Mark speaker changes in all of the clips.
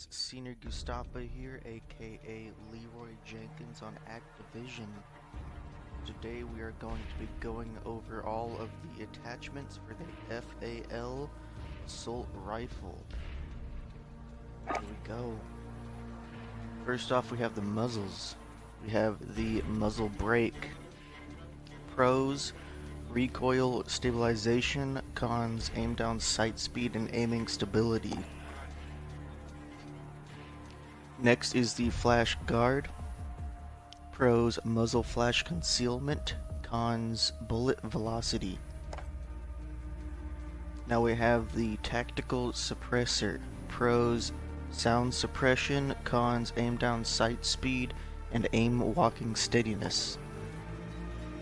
Speaker 1: It's Senior Gustapa here, aka Leroy Jenkins on Activision. Today we are going to be going over all of the attachments for the FAL Assault Rifle. Here we go. First off, we have the muzzles. We have the muzzle brake. Pros: recoil stabilization. Cons: aim down sight speed and aiming stability. Next is the flash guard. Pros: muzzle flash concealment. Cons: bullet velocity. Now we have the tactical suppressor. Pros: sound suppression. Cons: aim down sight speed and aim walking steadiness.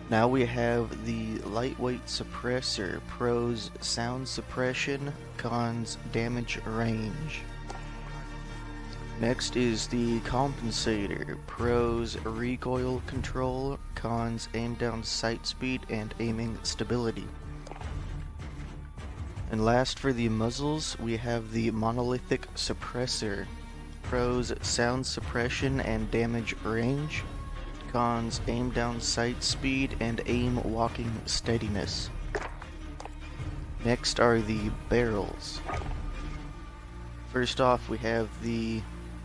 Speaker 1: Now we have the lightweight suppressor. Pros: sound suppression. Cons: damage range. Next is the compensator. Pros: recoil control. Cons: aim down sight speed and aiming stability. And last, for the muzzles, we have the monolithic suppressor. Pros: sound suppression and damage range. Cons: aim down sight speed and aim walking steadiness. Next are the barrels. First off, we have the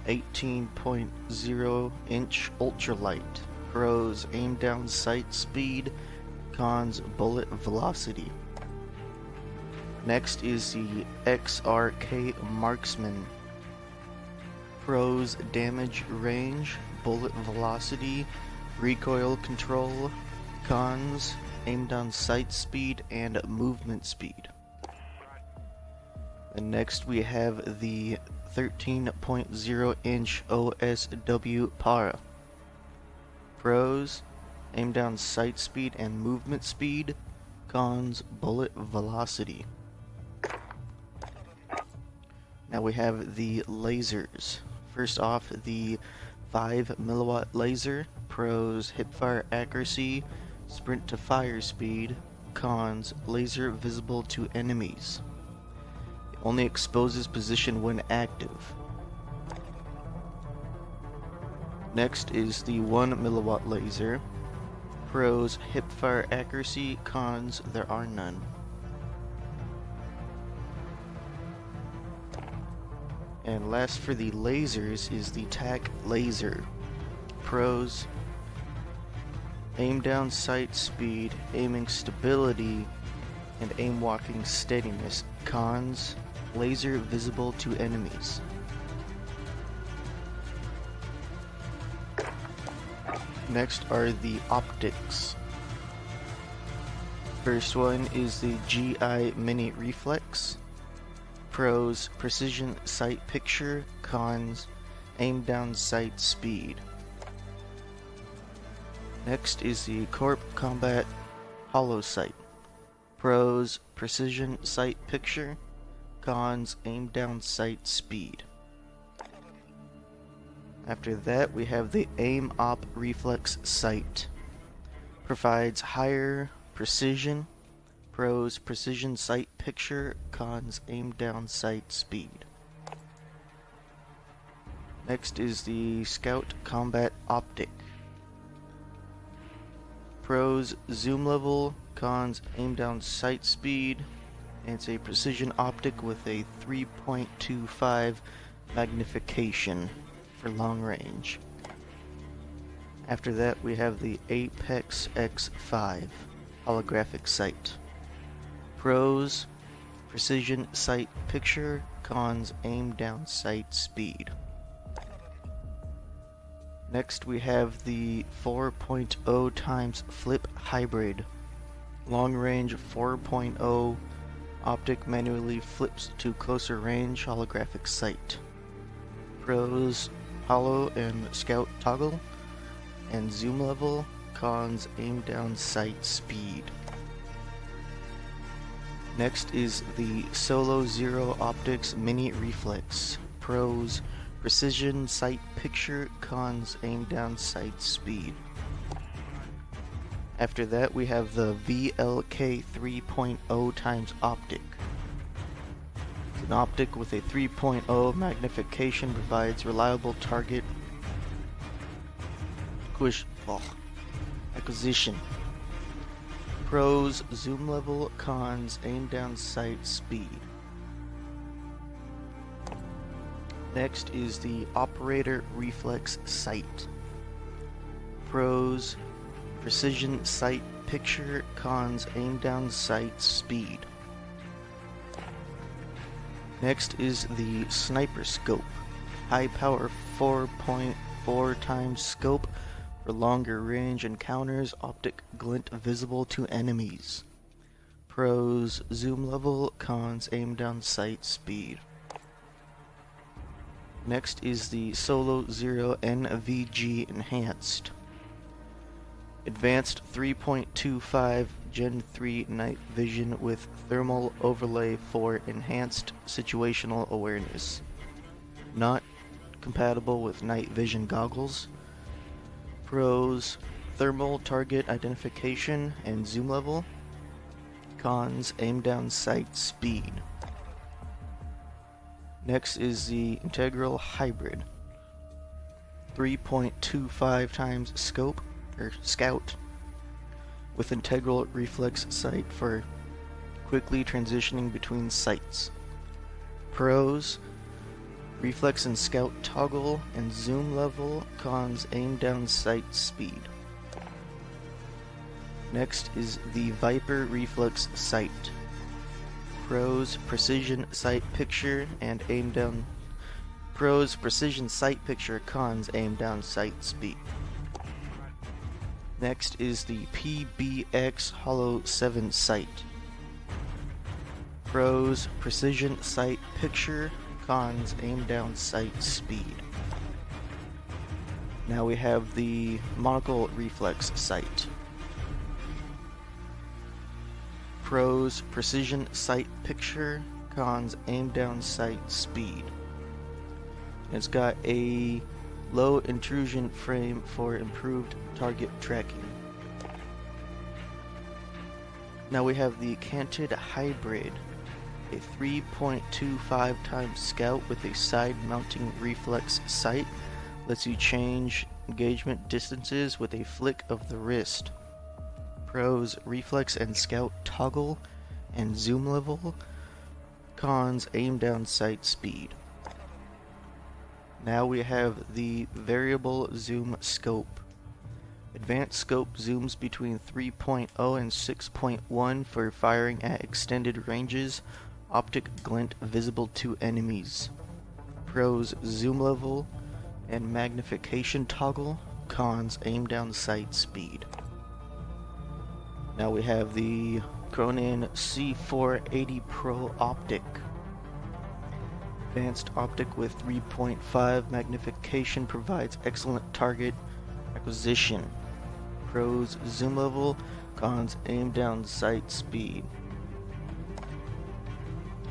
Speaker 1: 18.0 inch ultralight. Pros: aim down sight speed. Cons: bullet velocity. Next is the XRK marksman. Pros: damage range, bullet velocity, recoil control. Cons: aim down sight speed and movement speed. And next we have the 13.0 inch OSW Para. Pros: aim down sight speed and movement speed. Cons: bullet velocity. Now we have the lasers. First off, the 5 milliwatt laser. Pros: hipfire accuracy, sprint to fire speed. Cons: laser visible to enemies. Only exposes position when active. Next is the 1 milliwatt laser. Pros: hipfire accuracy. Cons: there are none. And last for the lasers is the TAC laser. Pros: aim down sight speed, aiming stability, and aim walking steadiness. Cons: laser visible to enemies. Next are the optics. First one is the GI Mini Reflex. Pros: precision sight picture. Cons: aim down sight speed. Next is the Corp Combat Hollow Sight. Pros: precision sight picture. Cons: aim down sight speed. After that, we have the Aim Op Reflex Sight. Provides higher precision. Pros: precision sight picture. Cons: aim down sight speed. Next is the Scout Combat Optic. Pros: zoom level. Cons: aim down sight speed. And it's a precision optic with a 3.25 magnification for long range. After that, we have the Apex X5 holographic sight. Pros: precision sight picture. Cons: aim down sight speed. Next we have the 4.0 times flip hybrid. Long range 4.0 optic manually flips to closer range holographic sight. Pros: hollow and scout toggle and zoom level. Cons: aim down sight speed. Next is the Solo Zero Optics Mini Reflex. Pros: precision sight picture. Cons: aim down sight speed. After that, we have the VLK 3.0 times optic. An optic with a 3.0 magnification provides reliable target acquisition. Pros, zoom level, cons, aim down sight, speed. Next is the operator reflex sight. Pros, precision sight picture, cons, aim down sight, speed. Next is the sniper scope. High power 4.4 times scope for longer range encounters, optic glint visible to enemies. Pros, zoom level, cons, aim down sight, speed. Next is the Solo Zero NVG Enhanced. Advanced 3.25 Gen 3 night vision with thermal overlay for enhanced situational awareness. Not compatible with night vision goggles. Pros, thermal target identification and zoom level. Cons, aim down sight, speed. Next is the Integral Hybrid. 3.25 times scope, or scout, with integral reflex sight for quickly transitioning between sights. Pros, reflex and scout toggle and zoom level, cons, aim down sight, speed. Next is the Viper reflex sight. Pros, precision sight picture and aim down. Pros, precision sight picture, cons, aim down sight, speed. Next is the PBX Hollow 7 sight. Pros, precision sight picture, cons, aim down sight, speed. Now we have the monocle reflex sight. Pros, precision sight picture, cons, aim down sight, speed. It's got a low intrusion frame for improved target tracking. Now we have the Canted Hybrid, a 3.25 times scout with a side mounting reflex sight, lets you change engagement distances with a flick of the wrist. Pros, reflex and scout toggle and zoom level, cons, aim down sight, speed. Now we have the variable zoom scope. Advanced scope zooms between 3.0 and 6.1 for firing at extended ranges, optic glint visible to enemies. Pros, zoom level and magnification toggle, cons, aim down sight, speed. Now we have the Cronin C480 Pro Optic. Advanced optic with 3.5 magnification provides excellent target acquisition. Pros, zoom level, cons, aim down sight, speed.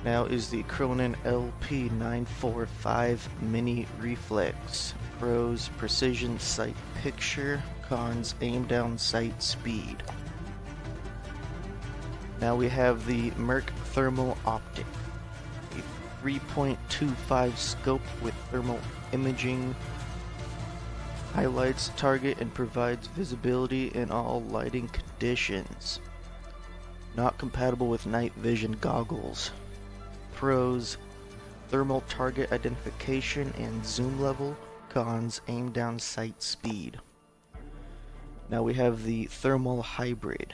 Speaker 1: Now is the Cronin LP945 Mini Reflex. Pros, precision sight picture, cons, aim down sight, speed. Now we have the Merc Thermal Optic, a 3.25 scope with thermal imaging, highlights target and provides visibility in all lighting conditions. Not compatible with night vision goggles. Pros, thermal target identification and zoom level, cons, aim down sight, speed. Now we have the Thermal Hybrid.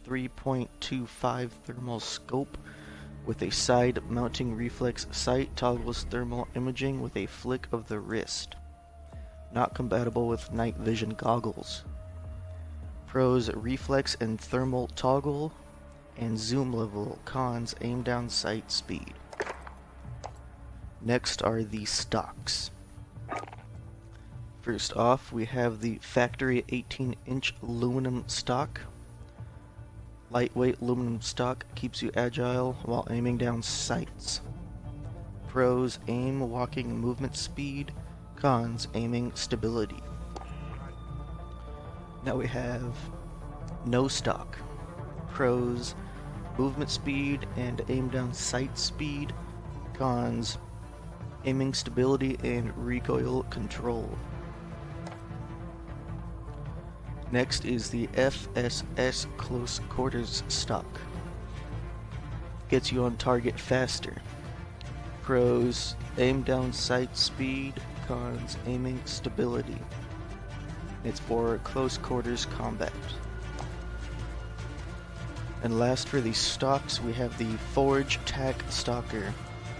Speaker 1: 3.25 thermal scope with a side mounting reflex sight, toggles thermal imaging with a flick of the wrist. Not compatible with night vision goggles. Pros, reflex and thermal toggle and zoom level, cons, aim down sight, speed. Next are the stocks. First off, we have the factory 18-inch aluminum stock. Lightweight aluminum stock keeps you agile while aiming down sights. Pros, aim, walking, movement speed. Cons, aiming stability. Now we have no stock. Pros, movement speed and aim down sight speed. Cons: aiming stability and recoil control. Next is the FSS Close Quarters stock. Gets you on target faster. Pros: aim down sight speed. Cons: aiming stability. It's for close quarters combat. And last for the stocks, we have the Forge Tac Stalker.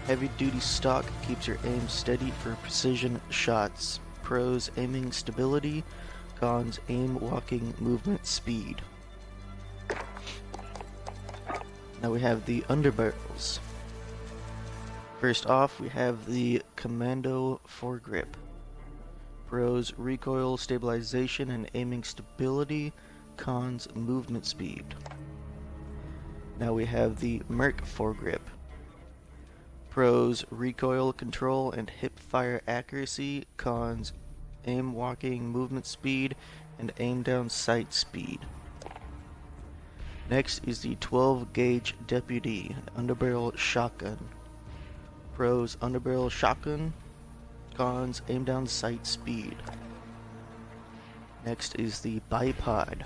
Speaker 1: Heavy duty stock keeps your aim steady for precision shots. Pros: aiming stability. Cons: aim walking movement speed. Now we have the Underbarrels. First off, we have the Commando Foregrip. Pros: recoil stabilization and aiming stability. Cons: movement speed. Now we have the Merc Foregrip. Pros: recoil control and hip fire accuracy. Cons: aim walking movement speed and aim down sight speed. Next is the 12 gauge Deputy Underbarrel Shotgun. Pros: underbarrel shotgun. Cons: aim down sight speed. Next is the Bipod.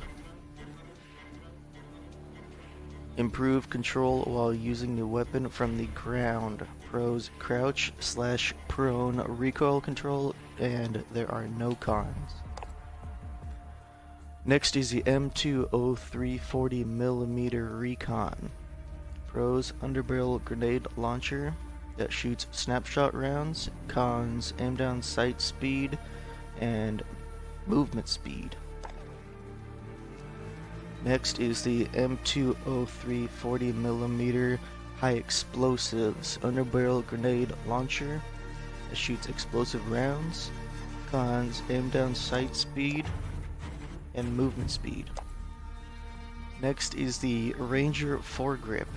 Speaker 1: Improve control while using the weapon from the ground. Pros: crouch/prone recoil control, and there are no cons. Next is the M203 40mm Recon. Pros: underbarrel grenade launcher that shoots snapshot rounds. Cons: aim down sight speed and movement speed. Next is the M203 40mm High Explosives Underbarrel Grenade Launcher that shoots explosive rounds. Cons: aim down sight speed and movement speed. Next is the Ranger Foregrip.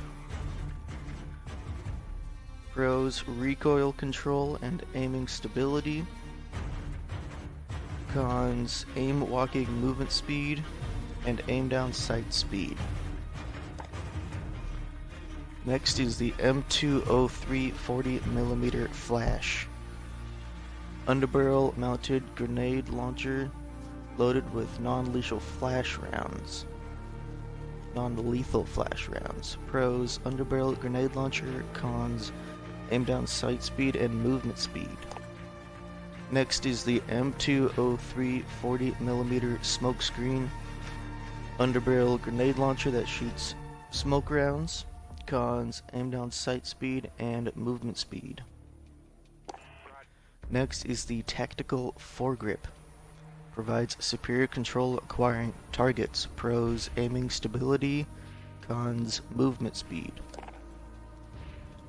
Speaker 1: Pros: recoil control and aiming stability. Cons: aim walking movement speed and aim down sight speed. Next is the M203 40mm Flash. Underbarrel mounted grenade launcher loaded with non-lethal flash rounds. Pros: underbarrel grenade launcher. Cons: aim down sight speed and movement speed. Next is the M203 40mm Smokescreen Underbarrel grenade launcher that shoots smoke rounds. Cons: aim down sight speed and movement speed. Next is the Tactical Foregrip. Provides superior control acquiring targets. Pros: aiming stability. Cons: movement speed.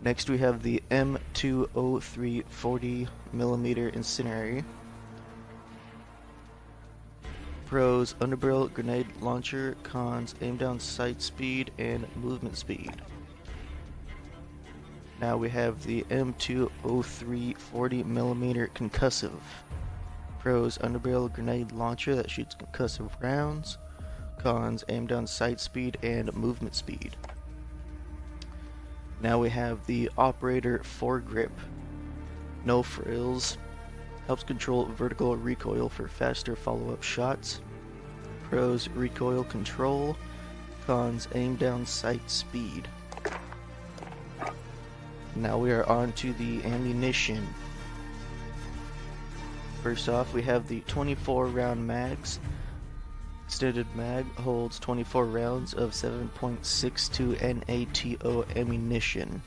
Speaker 1: Next we have the M203 40mm Incendiary. Pros: underbarrel grenade launcher. Cons: aim down sight speed and movement speed. Now we have the M203 40mm Concussive. Pros: underbarrel grenade launcher that shoots concussive rounds. Cons: aim down sight speed and movement speed. Now we have the Operator Foregrip. No frills. Helps control vertical recoil for faster follow-up shots. Pros: recoil control. Cons: aim down sight speed. Now we are on to the ammunition. First off, we have the 24 round mags. Standard mag holds 24 rounds of 7.62 NATO ammunition.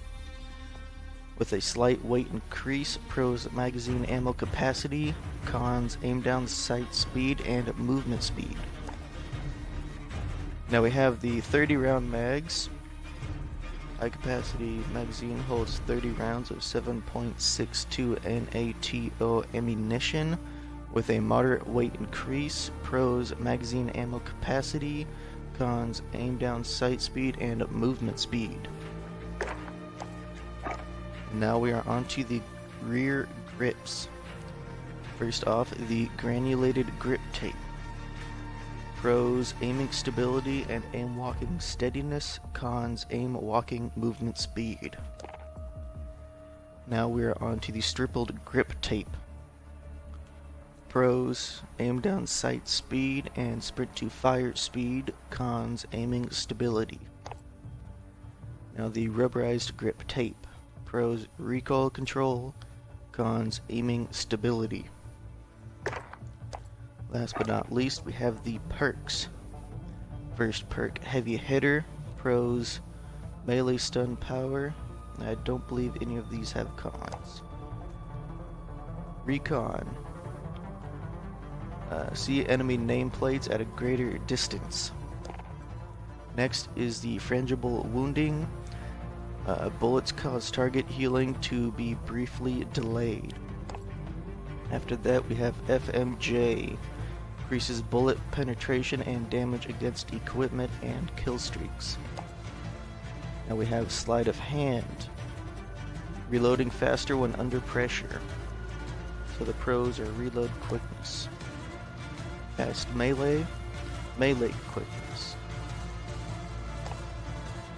Speaker 1: With a slight weight increase. Pros: magazine ammo capacity. Cons: aim down sight speed and movement speed. Now we have the 30 round mags. High capacity magazine holds 30 rounds of 7.62 NATO ammunition with a moderate weight increase. Pros: magazine ammo capacity. Cons: aim down sight speed and movement speed. Now we are onto the rear grips. First off, the granulated grip tape. Pros: aiming stability and aim walking steadiness. Cons: aim walking movement speed. Now we're on to the stippled grip tape. Pros, aim down sight speed and sprint to fire speed. Cons, aiming stability. Now the rubberized grip tape. Pros, recoil control. Cons, aiming stability. Last but not least, we have the perks. First perk, heavy hitter. Pros, melee stun power. I don't believe any of these have cons. Recon. See enemy nameplates at a greater distance. Next is the frangible wounding. Bullets cause target healing to be briefly delayed. After that we have FMJ. Increases bullet penetration and damage against equipment and kill streaks. Now we have sleight of hand. Reloading faster when under pressure. So the pros are reload quickness. Fast melee, melee quickness.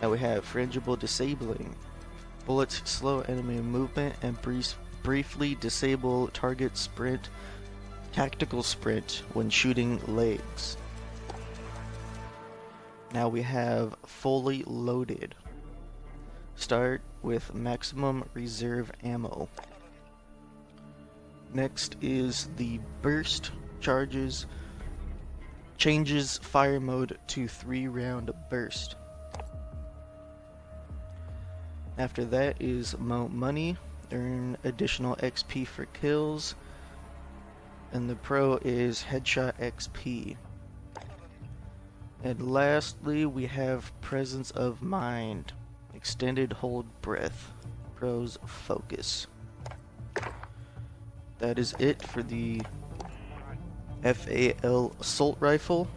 Speaker 1: Now we have frangible disabling. Bullets slow enemy movement and briefly disable target sprint, tactical sprint when shooting legs. Now we have fully loaded. Start with maximum reserve ammo. Next is the burst changes fire mode to 3-round burst. After that is money, earn additional XP for kills, and the pro is headshot XP. And lastly we have presence of mind, extended hold breath, pros focus. That is it for the FAL assault rifle.